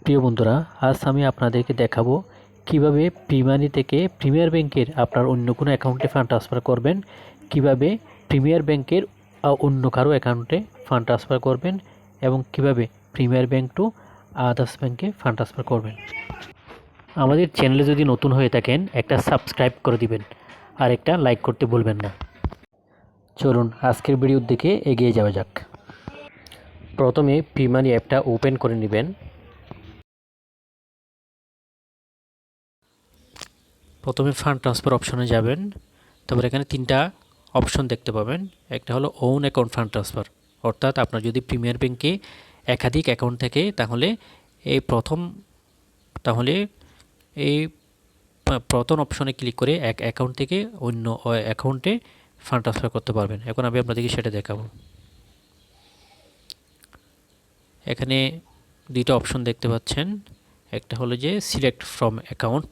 প্রিয় বন্ধুরা, আজ আমি আপনাদেরকে দেখাবো কিভাবে প্রিমানি থেকে প্রিমিয়ার ব্যাংকের আপনার অন্য কোনো অ্যাকাউন্টে ফান্ড ট্রান্সফার করবেন, কিভাবে প্রিমিয়ার ব্যাংকের অন্য কারো অ্যাকাউন্টে ফান্ড ট্রান্সফার করবেন এবং কিভাবে প্রিমিয়ার ব্যাংক টু আদার্স ব্যাংকে ফান্ড ট্রান্সফার করবেন। আমাদের চ্যানেলে যদি নতুন হয়ে থাকেন একটা সাবস্ক্রাইব করে দিবেন আর একটা লাইক করতে ভুলবেন না। চলুন আজকের ভিডিওর দিকে এগিয়ে যাওয়া যাক। প্রথমে প্রিমানি অ্যাপটা ওপেন করে নেবেন। প্রথমে ফান্ড ট্রান্সফার অপশনে যাবেন, তারপর এখানে তিনটা অপশন দেখতে পাবেন। একটা হলো ওন অ্যাকাউন্ট ফান্ড ট্রান্সফার, অর্থাৎ আপনার যদি প্রিমিয়ার ব্যাংকে একাধিক অ্যাকাউন্ট থাকে তাহলে এই প্রথম অপশনে ক্লিক করে এক অ্যাকাউন্ট থেকে অন্য অ্যাকাউন্টে ফান্ড ট্রান্সফার করতে পারবেন। এখন আমি আপনাদেরকে সেটা দেখাবো। এখানে দুইটা অপশন দেখতে পাচ্ছেন। একটা হলো যে সিলেক্ট ফ্রম অ্যাকাউন্ট,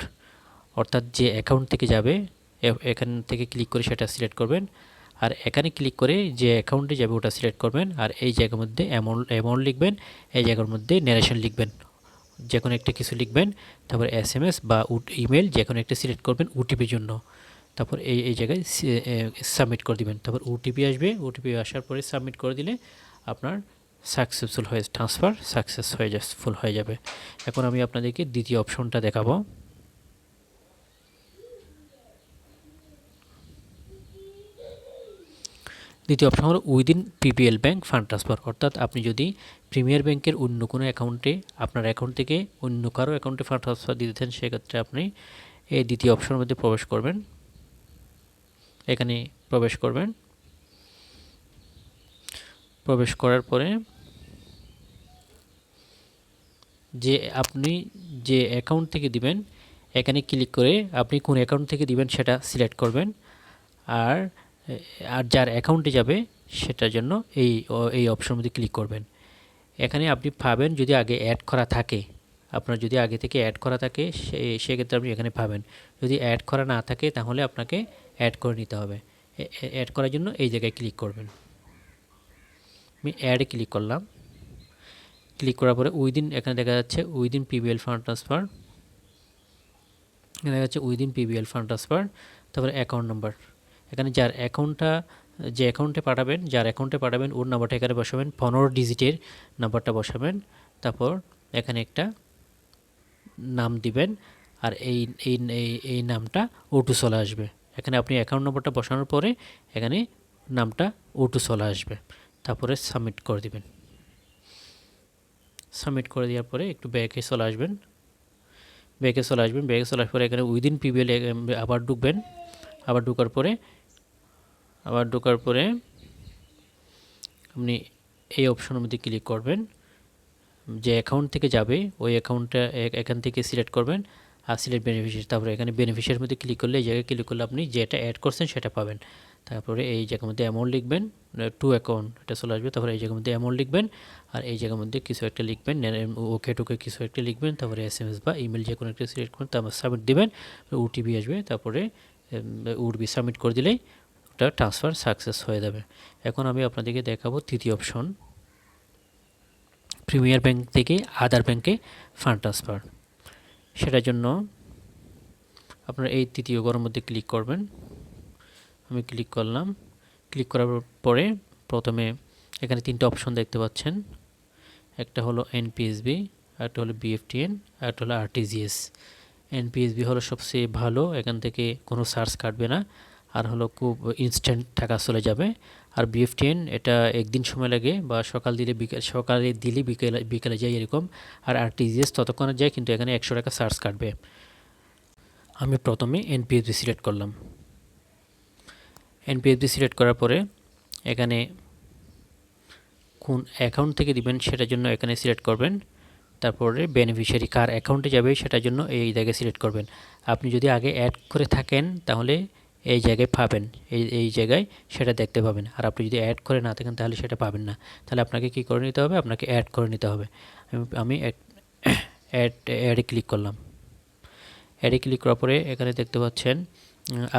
অর্থাৎ যে অ্যাকাউন্ট থেকে যাবে এখান থেকে ক্লিক করে সেটা সিলেক্ট করবেন, আর এখানে ক্লিক করে যে অ্যাকাউন্টে যাবে ওটা সিলেক্ট করবেন, আর এই জায়গার মধ্যে অ্যামাউন্ট লিখবেন, এই জায়গার মধ্যে ন্যারেশন লিখবেন, যে কোনো একটা কিছু লিখবেন। তারপর SMS বা ইমেল যে কোনো একটা সিলেক্ট করবেন ওটিপির জন্য। তারপর এই জায়গায় সাবমিট করে দিবেন। তারপর ওটিপি আসবে, ওটিপি আসার পরে সাবমিট করে দিলে আপনার সাকসেসফুল হয়ে ট্রান্সফার সাকসেসফুল হয়ে যাবে। এখন আমি আপনাদেরকে দ্বিতীয় অপশনটা দেখাবো। দ্বিতীয় অপশন হলো within PPL bank fund transfer, অর্থাৎ আপনি যদি প্রিমিয়ার ব্যাংকের অন্য কোনো অ্যাকাউন্টে আপনার অ্যাকাউন্ট থেকে অন্য কারো অ্যাকাউন্টে ফান্ড ট্রান্সফার দিতে চান, সেক্ষেত্রে আপনি এই দ্বিতীয় অপশনের মধ্যে প্রবেশ করবেন। এখানে প্রবেশ করবেন। প্রবেশ করার পরে যে আপনি যে অ্যাকাউন্ট থেকে দিবেন এখানে ক্লিক করে আপনি কোন অ্যাকাউন্ট থেকে দিবেন সেটা সিলেক্ট করবেন, আর যার অ্যাকাউন্টে যাবে সেটার জন্য এই অপশনের মধ্যে ক্লিক করবেন। এখানে আপনি পাবেন যদি আগে অ্যাড করা থাকে, আপনার যদি আগে থেকে অ্যাড করা থাকে সেক্ষেত্রে আপনি এখানে পাবেন। যদি অ্যাড করা না থাকে তাহলে আপনাকে অ্যাড করে নিতে হবে। অ্যাড করার জন্য এই জায়গায় ক্লিক করবেন। আমি অ্যাডে ক্লিক করলাম। ক্লিক করার পরে উইদিন এখানে দেখা যাচ্ছে উইদিন PPL ফান্ড ট্রান্সফার, দেখা যাচ্ছে উইদিন PPL ফান্ড ট্রান্সফার। তারপরে অ্যাকাউন্ট নাম্বার, এখানে যার অ্যাকাউন্টে পাঠাবেন ওর নাম্বারটা এখানে বসাবেন, 15 ডিজিটের নাম্বারটা বসাবেন। তারপর এখানে একটা নাম দিবেন, আর এই নামটা ওটু চলে আসবে। এখানে আপনি অ্যাকাউন্ট নাম্বারটা বসানোর পরে এখানে নামটা ওটু চলে আসবে। তারপরে সাবমিট করে দিবেন। সাবমিট করে দেওয়ার পরে একটু ব্যাকে চলে আসবেন। ব্যাকে চলে আসার পরে এখানে উইদিন PPL আবার ঢুকবেন। আবার ঢোকার পরে আপনি এই অপশনের মধ্যে ক্লিক করবেন। যে অ্যাকাউন্ট থেকে যাবে ওই অ্যাকাউন্টটা এখান থেকে সিলেক্ট করবেন, আর সিলেক্ট বেনিফিশিয়ারি। তারপরে এখানে বেনিফিশিয়ারির মধ্যে ক্লিক করলে এই জায়গায় ক্লিক করলে আপনি যেটা অ্যাড করছেন সেটা পাবেন। তারপরে এই জায়গার মধ্যে অ্যামাউন্ট লিখবেন, টু অ্যাকাউন্ট এটা চলে আসবে। তারপরে এই জায়গার মধ্যে অ্যামাউন্ট লিখবেন, আর এই জায়গার মধ্যে কিছু একটা লিখবেন, ওকে টোকে কিছু একটা লিখবেন। তারপরে SMS বা ইমেল যে কোনো একটা সিলেক্ট করবেন, তারপর সাবমিট দিবেন। OTP আসবে, তারপরে OTP সাবমিট করে দিলেই ওটা ট্রান্সফার সাকসেস হয়ে যাবে। এখন আমি আপনাদেরকে দেখাবো তৃতীয় অপশন, প্রিমিয়ার ব্যাংক থেকে আদার ব্যাংকে ফান্ড ট্রান্সফার। সেটার জন্য আপনারা এই তৃতীয় ঘরের মধ্যে ক্লিক করবেন। আমি ক্লিক করলাম। ক্লিক করার পরে প্রথমে এখানে তিনটা অপশন দেখতে পাচ্ছেন। একটা হলো NPSB, একটা হলো BFTN, একটা হলো RTGS। NPSB হলো সবচেয়ে ভালো, এখান থেকে কোনো সার্চ কাটবে না, আর হলো খুব ইনস্ট্যান্ট টাকা চলে যাবে। আর BFTN এটা একদিন সময় লাগে, বা সকালে দিলে বিকেলে যায় এরকম। আর RTGS ততক্ষণে যায়, কিন্তু এখানে 100 টাকা চার্জ কাটবে। আমি প্রথমে NPSB সিলেক্ট করলাম। NPSB সিলেক্ট করার পরে এখানে কোন অ্যাকাউন্ট থেকে দিবেন সেটার জন্য এখানে সিলেক্ট করবেন। তারপরে বেনিফিশিয়ারি কার অ্যাকাউন্টে যাবে সেটার জন্য এই জায়গায় সিলেক্ট করবেন। আপনি যদি আগে অ্যাড করে থাকেন তাহলে এই জায়গায় পাবেন, এই জায়গায় সেটা দেখতে পাবেন। আর আপনি যদি অ্যাড করে না থাকেন তাহলে সেটা পাবেন না। তাহলে আপনাকে কি করে নিতে হবে? আপনাকে অ্যাড করে নিতে হবে। আমি অ্যাডে ক্লিক করলাম। অ্যাডে ক্লিক করার পরে এখানে দেখতে পাচ্ছেন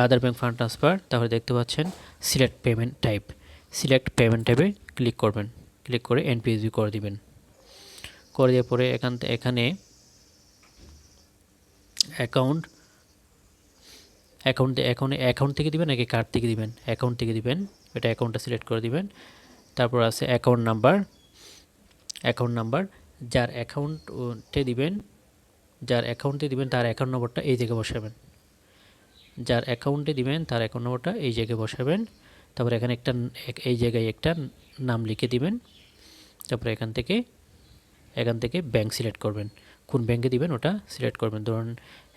আদার ব্যাংক ফান্ড ট্রান্সফার, তাহলে দেখতে পাচ্ছেন select payment type. Select payment টাইপে ক্লিক করবেন। ক্লিক করে NPSB করে দিবেন। করে দেওয়ার পরে এখানে অ্যাকাউন্ট থেকে দিবেন নাকি কার্ড থেকে দিবেন, অ্যাকাউন্ট থেকে দিবেন, এটা অ্যাকাউন্টটা সিলেক্ট করে দিবেন। তারপর আছে অ্যাকাউন্ট নাম্বার, যার অ্যাকাউন্টে দিবেন তার অ্যাকাউন্ট নম্বরটা এই জায়গায় বসাবেন, তারপর এখানে এই জায়গায় একটা নাম লিখে দিবেন। তারপরে এখান থেকে ব্যাংক সিলেক্ট করবেন, কোন ব্যাংকে দিবেন ওটা সিলেক্ট করবেন। ধরুন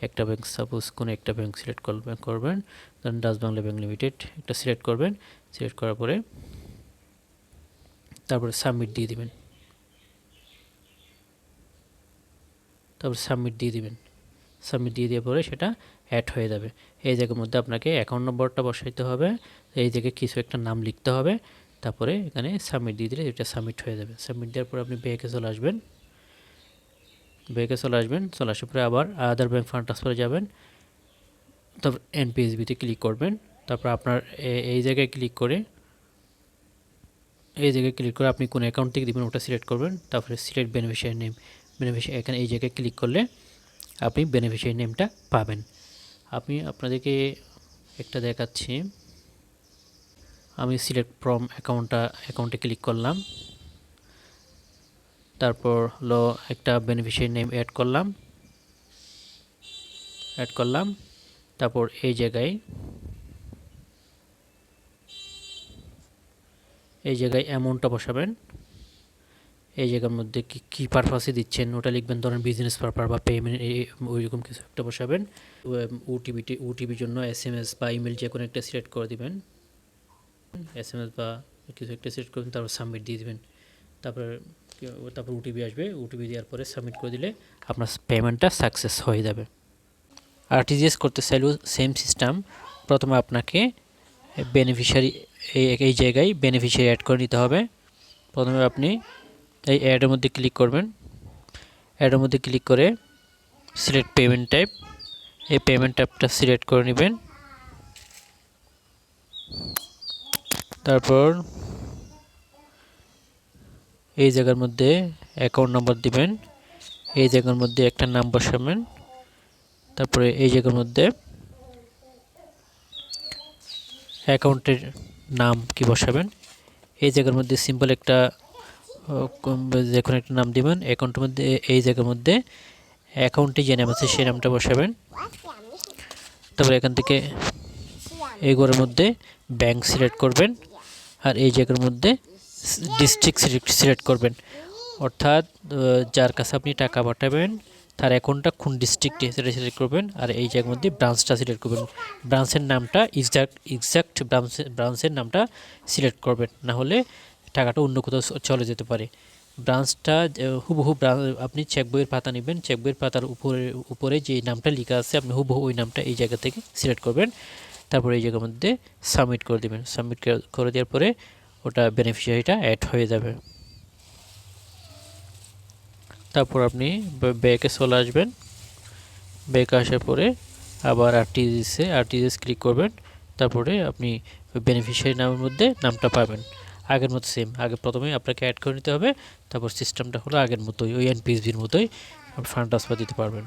একটা ব্যাংক, সাপোজ কোনো একটা ব্যাংক সিলেক্ট করবেন, ধরুন ডাচ বাংলা ব্যাংক লিমিটেড, একটা সিলেক্ট করবেন। সিলেক্ট করার পরে তারপরে সাবমিট দিয়ে দিবেন, সাবমিট দিয়ে দেওয়ার পরে সেটা অ্যাড হয়ে যাবে। এই জায়গার মধ্যে আপনাকে অ্যাকাউন্ট নম্বরটা বসাইতে হবে, এই জায়গায় কিছু একটা নাম লিখতে হবে, তারপরে এখানে সাবমিট দিয়ে দিলে এটা সাবমিট হয়ে যাবে। সাবমিট দেওয়ার পরে আপনি ব্যাংকে চলে আসবেন, চলে আসার পরে আবার আদার ব্যাংক ফান্ড ট্রান্সফারে যাবেন। তারপর এনপিএসবিতে ক্লিক করবেন। তারপর আপনার এই জায়গায় ক্লিক করে আপনি কোন অ্যাকাউন্ট থেকে দিবেন ওটা সিলেক্ট করবেন। তারপরে সিলেক্ট বেনিফিশিয়ারি নেম, এখানে এই জায়গায় ক্লিক করলে আপনি বেনিফিশিয়ারি নেমটা পাবেন। আপনাদেরকে একটা দেখাচ্ছি, আমি সিলেক্ট ফ্রম অ্যাকাউন্টে ক্লিক করলাম। তারপর হলো একটা বেনিফিশিয়ারি নেম অ্যাড করলাম। তারপর এই জায়গায় অ্যামাউন্টটা বসাবেন। এই জায়গার মধ্যে কি পারপাসে দিচ্ছেন ওটা লিখবেন, ধরেন বিজনেস পারপাস বা পেমেন্ট, ওইরকম কিছু একটা বসাবেন। ওটিপির জন্য SMS বা ইমেল যে কোনো একটা সিলেক্ট করে দিবেন, SMS বা কিছু একটা সিলেক্ট করবেন। তারপর সাবমিট দিয়ে দিবেন। তারপর ওটিপি আসবে, ওটিপি দেওয়ার পরে সাবমিট করে দিলে আপনার পেমেন্টটা সাকসেস হয়ে যাবে। আরটিজিএস করতে চাইলেও সেম সিস্টেম, প্রথমে আপনাকে বেনিফিশিয়ারি এই জায়গায় বেনিফিশিয়ারি অ্যাড করে নিতে হবে। প্রথমে আপনি এই অ্যাডের মধ্যে ক্লিক করবেন, ক্লিক করে সিলেক্ট পেমেন্ট টাইপ, এই পেমেন্ট টাইপটা সিলেক্ট করে নেবেন। তারপর এই জায়গার মধ্যে অ্যাকাউন্ট নাম্বার দিবেন, এই জায়গার মধ্যে একটা নাম বসাবেন। তারপরে এই জায়গার মধ্যে অ্যাকাউন্টের নাম কি বসাবেন, এই জায়গার মধ্যে সিম্পল একটা যে কোনো একটা নাম দিবেন। অ্যাকাউন্টের মধ্যে এই জায়গার মধ্যে অ্যাকাউন্টে যে নাম আছে সেই নামটা বসাবেন। তারপরে এখান থেকে এই ঘরের মধ্যে ব্যাংক সিলেক্ট করবেন, আর এই জায়গার মধ্যে ডিস্ট্রিক্ট সিলেক্ট করবেন, অর্থাৎ যার কাছে আপনি টাকা পাঠাবেন তার অ্যাকাউন্টটা কোন ডিস্ট্রিক্টে সেটা সিলেক্ট করবেন। আর এই জায়গার মধ্যে ব্রাঞ্চটা সিলেক্ট করবেন, ব্রাঞ্চের নামটা এক্সাক্ট ব্রাঞ্চের নামটা সিলেক্ট করবেন, না হলে টাকাটা অন্য কোথাও চলে যেতে পারে। ব্রাঞ্চটা হুবহু আপনি চেক বইয়ের পাতা নেবেন, চেক বইয়ের পাতার উপরে যে নামটা লেখা আছে আপনি হুবহু ওই নামটা এই জায়গা থেকে সিলেক্ট করবেন। তারপরে এই জায়গার মধ্যে সাবমিট করে দেবেন। সাবমিট করে দেওয়ার পরে ওটা বেনিফিশিয়ারিটা অ্যাড হয়ে যাবে। তারপর আপনি ব্যাকে চলে আসবেন, ব্যাকে আসার পরে আবার আরটিজিএস ক্লিক করবেন। তারপরে আপনি বেনিফিশিয়ারি নামের মধ্যে নামটা পাবেন আগের মতো সেম। প্রথমে আপনাকে অ্যাড করে নিতে হবে, তারপর সিস্টেমটা হলো আগের মতোই, ওই এনপিএসবির মতোই ফান্ড ট্রান্সফার দিতে পারবেন।